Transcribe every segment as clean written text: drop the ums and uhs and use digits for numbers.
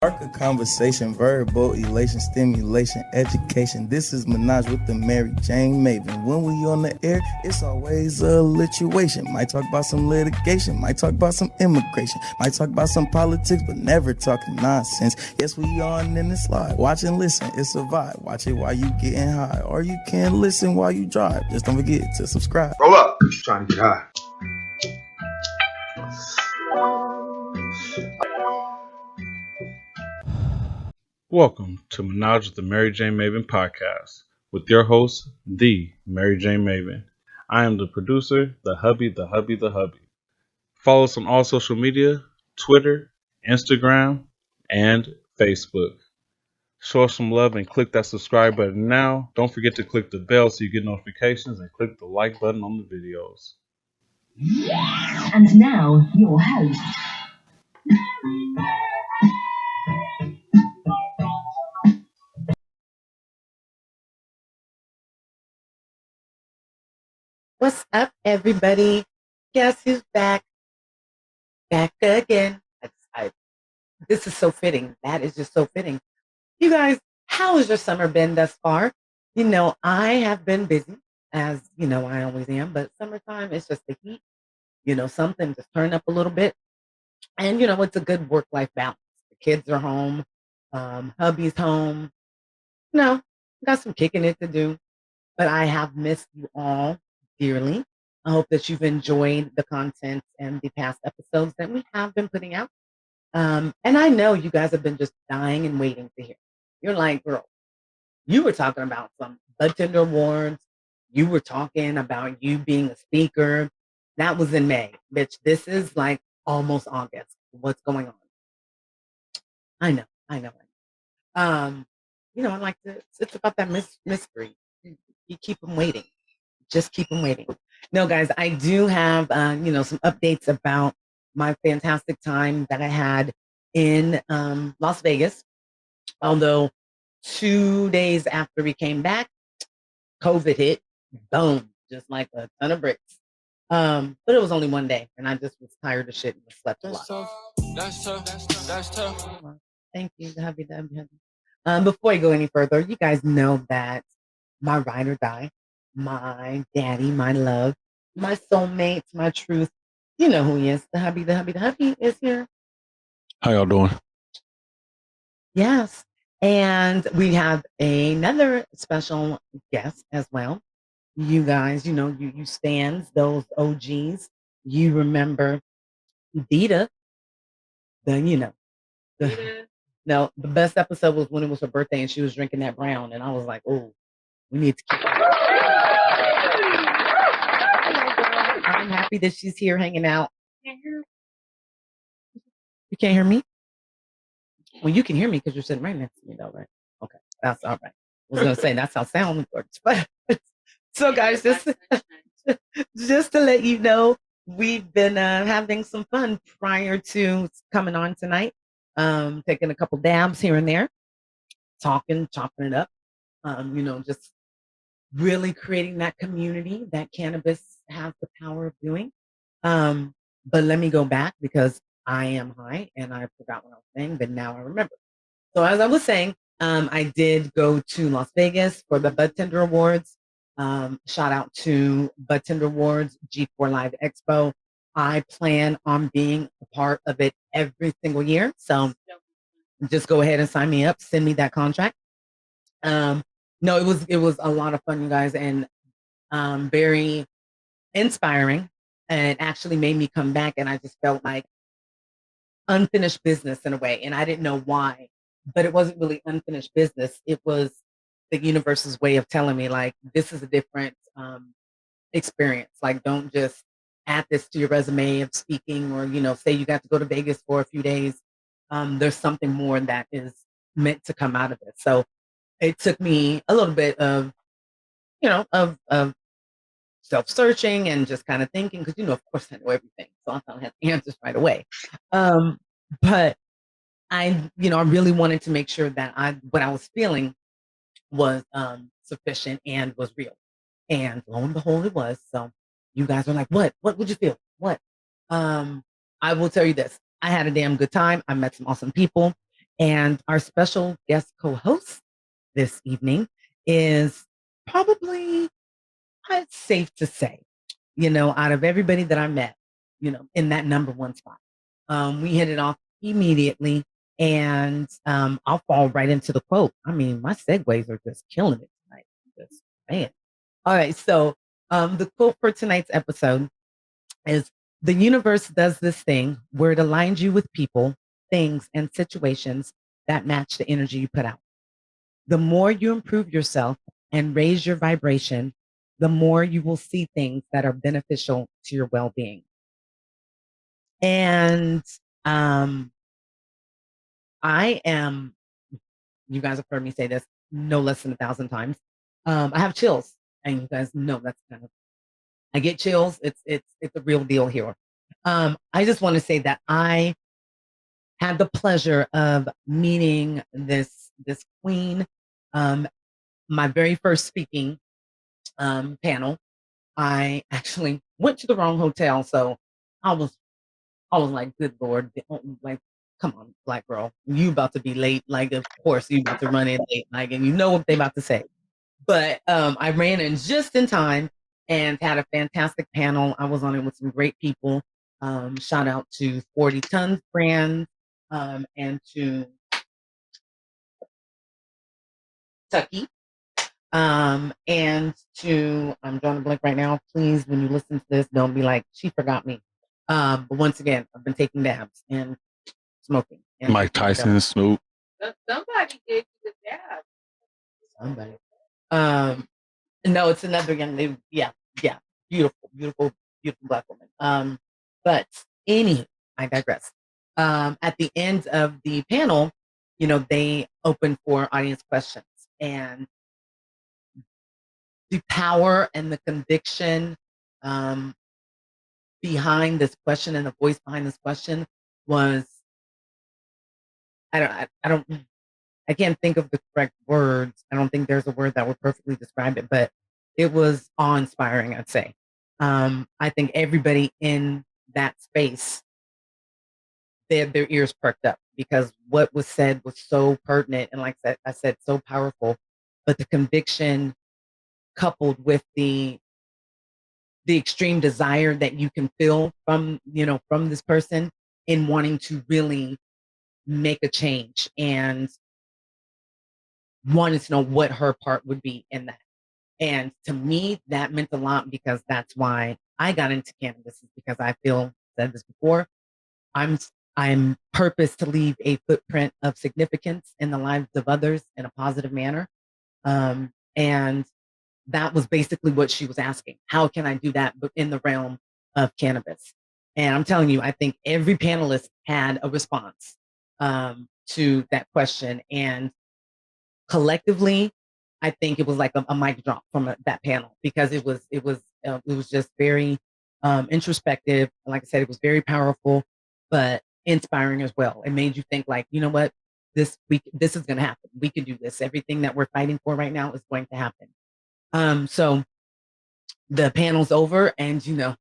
Spark a conversation, verbal elation, stimulation, education. This is Menage with the Mary Jane Maven. When we on the air, it's always a lituation. Might talk about some litigation, might talk about some immigration, might talk about some politics, but never talking nonsense. Yes, we on in the slide. Watch and listen, it's a vibe. Watch it while you getting high, or you can listen while you drive. Just don't forget to subscribe. Roll up. Trying to get high. Welcome to Menage with the Mary Jane Maven podcast with your host, the Mary Jane Maven. I am the producer, the hubby. Follow us on all social media, Twitter, Instagram, and Facebook. Show us some love and click that subscribe button now. Don't forget to click the bell so you get notifications and click the like button on the videos. And now, your host. What's up, everybody? Guess who's back? Back again. This is so fitting. That is just so fitting. You guys, how has your summer been thus far? You know, I have been busy, as you know, I always am, but summertime, it's just the heat. You know, something just turn up a little bit. And, you know, it's a good work-life balance. The kids are home. Hubby's home. You know, got some kicking it to do. But I have missed you all dearly. I hope that you've enjoyed the content and the past episodes that we have been putting out. And I know you guys have been just dying and waiting to hear. You're like, girl, you were talking about some bud tender awards. You were talking about you being a speaker. That was in May. Bitch, this is like almost August. What's going on? I know. You know, I like to, it's about that mystery. You keep them waiting. Just keep them waiting. No, guys, I do have, you know, some updates about my fantastic time that I had in Las Vegas. Although 2 days after we came back, COVID hit. Boom. Just like a ton of bricks. But it was only 1 day, and I just was tired of shit and slept a lot. That's tough. Thank you. Happy. Before I go any further, you guys know that my ride or die, my daddy, my love, my soulmate, my truth. You know who he is. The hubby is here. How y'all doing? Yes. And we have another special guest as well. You guys, you know, you stands, those OGs. You remember Dita. The best episode was when it was her birthday and she was drinking that brown. And I was like, oh, we need to keep I'm happy that she's here hanging out. You can't hear me? Well, you can hear me because you're sitting right next to me, though, right? Okay, that's all right. I was going to say that's how sound works. But so, guys, just to let you know, we've been having some fun prior to coming on tonight. Taking a couple dabs here and there, chopping it up. You know, just really creating that community that cannabis has the power of doing. But let me go back because I am high and I forgot what I was saying, but now I remember. So as I was saying, I did go to Las Vegas for the Bud Tender Awards. Shout out to Bud Tender Awards, G4 Live Expo. I plan on being a part of it every single year. So just go ahead and sign me up, send me that contract. No, it was a lot of fun, you guys, and very inspiring, and actually made me come back. And I just felt like unfinished business in a way, and I didn't know why, but it wasn't really unfinished business. It was the universe's way of telling me, like, this is a different experience. Like, don't just add this to your resume of speaking, or, you know, say you got to go to Vegas for a few days. There's something more that is meant to come out of it. So it took me a little bit of, you know, of self-searching and just kind of thinking, because, you know, of course I know everything, so I don't have the answers right away. But I really wanted to make sure that what I was feeling was sufficient and was real. And lo and behold, it was. So you guys are like, what would you feel? What? I will tell you this. I had a damn good time. I met some awesome people. And our special guest co-host this evening is probably, it's safe to say, out of everybody that I met, in that number one spot. We hit it off immediately, and I'll fall right into the quote. I mean, my segues are just killing it tonight. Just, man. All right, so the quote for tonight's episode is, the universe does this thing where it aligns you with people, things, and situations that match the energy you put out. The more you improve yourself and raise your vibration, the more you will see things that are beneficial to your well-being. And I am, you guys have heard me say this no less than 1,000 times. I have chills, and you guys know that's kind of, I get chills. It's a real deal here. I just want to say that I had the pleasure of meeting this queen. My very first speaking panel, I actually went to the wrong hotel, so I was like, good Lord, like, come on, black girl, you about to be late. Like, of course you about to run in late, like, and you know what they about to say. But I ran in just in time and had a fantastic panel. I was on it with some great people. Shout out to 40 Tons Brand and to Tucky. And to, I'm drawing a blank right now. Please, when you listen to this, don't be like, she forgot me. But once again, I've been taking dabs and smoking. And Mike Tyson, Snoop. Somebody gave you the dab. Somebody. No, it's another young lady. Yeah. Beautiful black woman. But anywho, I digress. At the end of the panel, they open for audience questions, and the power and the conviction behind this question and the voice behind this question was, I can't think of the correct words. I don't think there's a word that would perfectly describe it, but it was awe-inspiring, I'd say. I think everybody in that space, they had their ears perked up because what was said was so pertinent and, like I said, so powerful. But the conviction coupled with the extreme desire that you can feel from this person in wanting to really make a change and wanted to know what her part would be in that. And to me, that meant a lot because that's why I got into cannabis, is because I feel, said this before, I'm purposed to leave a footprint of significance in the lives of others in a positive manner. And that was basically what she was asking. How can I do that but in the realm of cannabis? And I'm telling you, I think every panelist had a response to that question. And collectively, I think it was like a mic drop from that panel, because it was just very introspective. Like I said, it was very powerful, but inspiring as well. It made you think, like, you know what, this is going to happen. We can do this. Everything that we're fighting for right now is going to happen. So the panel's over, and the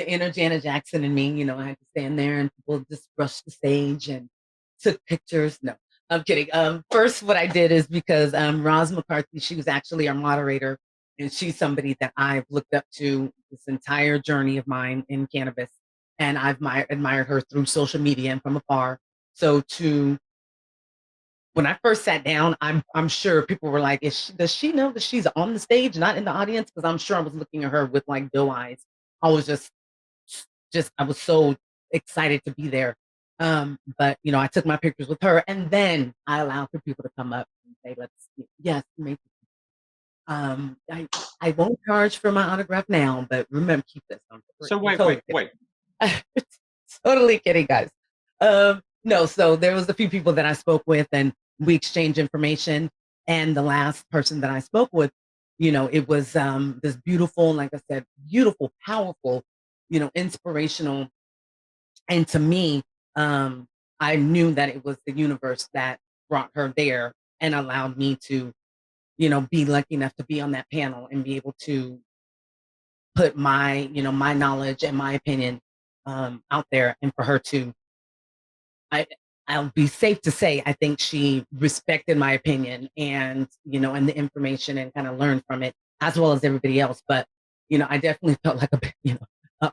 inner Janet Jackson and me, I had to stand there, and people just rushed the stage and took pictures. No, I'm kidding. First, what I did is, because Roz McCarthy, she was actually our moderator, and she's somebody that I've looked up to this entire journey of mine in cannabis, and I've admired her through social media and from afar. So when I first sat down, I'm sure people were like, does she know that she's on the stage, not in the audience? Because I'm sure I was looking at her with like doe eyes. I was just I was so excited to be there. But I took my pictures with her, and then I allowed for people to come up and say, yes, make I won't charge for my autograph now, but remember, keep this on. So wait. Totally kidding, guys. No, so there was a few people that I spoke with, and we exchanged information. And the last person that I spoke with, it was this beautiful, like I said, beautiful, powerful, inspirational. And to me, I knew that it was the universe that brought her there and allowed me to, be lucky enough to be on that panel and be able to put my, my knowledge and my opinion out there, and for her to, I I'll be safe to say, I think she respected my opinion and, and the information and kind of learned from it as well as everybody else. But, I definitely felt like an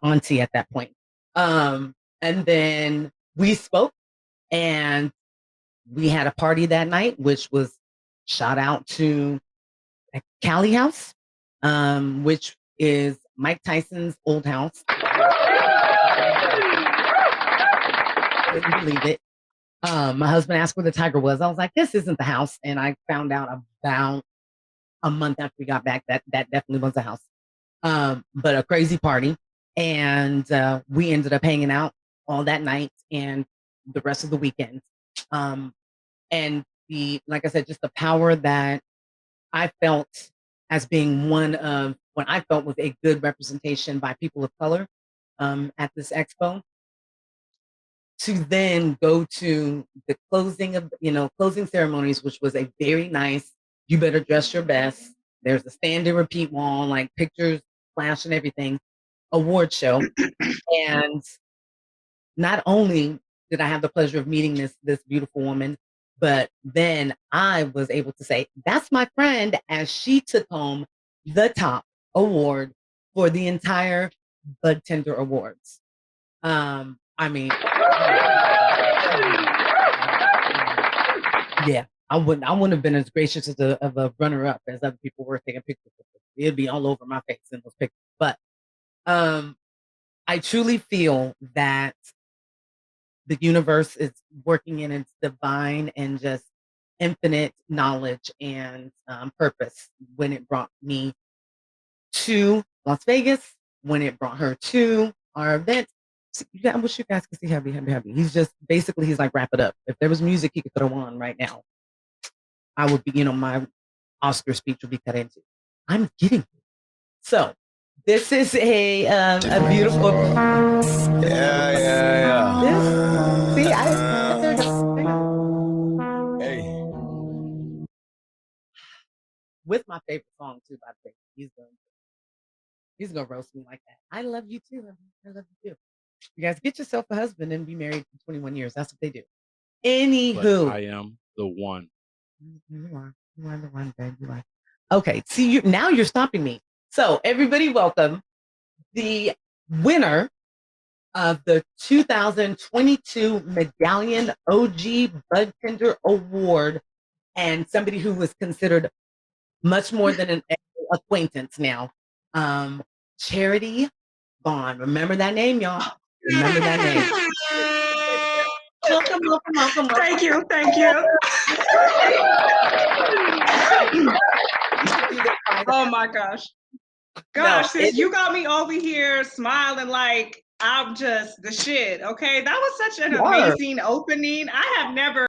auntie at that point. And then we spoke and we had a party that night, which was shout out to Cali House, which is Mike Tyson's old house. Couldn't believe it. My husband asked where the tiger was. I was like, this isn't the house. And I found out about a month after we got back that definitely was the house. But a crazy party. And we ended up hanging out all that night and the rest of the weekend. And like I said, just the power that I felt as being one of what I felt was a good representation by people of color at this expo. To then go to the closing ceremonies, which was a very nice, you better dress your best. There's a stand and repeat wall, like pictures, flash and everything, award show. And not only did I have the pleasure of meeting this beautiful woman, but then I was able to say, that's my friend, as she took home the top award for the entire Bud Tender Awards. I mean, yeah, I wouldn't have been as gracious of a runner-up as other people were taking pictures of it. It'd be all over my face in those pictures. But I truly feel that the universe is working in its divine and just infinite knowledge and purpose when it brought me to Las Vegas, when it brought her to our event. I wish you guys could see Happy. He's like, wrap it up. If there was music he could throw on right now, I would be, my Oscar speech would be cut into. I'm getting it. So this is a beautiful. Yeah. See, Hey. with my favorite song too, by the way. He's gonna roast me like that. I love you too. I love you too. You guys get yourself a husband and be married for 21 years. That's what they do. Anywho, But I am the one. You are the one, babe. You are. Okay, see, now you're stopping me. So everybody, welcome the winner of the 2022 Medallion OG Bud Tender Award, and somebody who was considered much more than an acquaintance now. Charity Vaughn. Remember that name, y'all. Remember that name. Welcome. Thank you. Oh my gosh. Sis, you got me over here smiling like I'm just the shit. Okay, that was such an amazing opening. I have never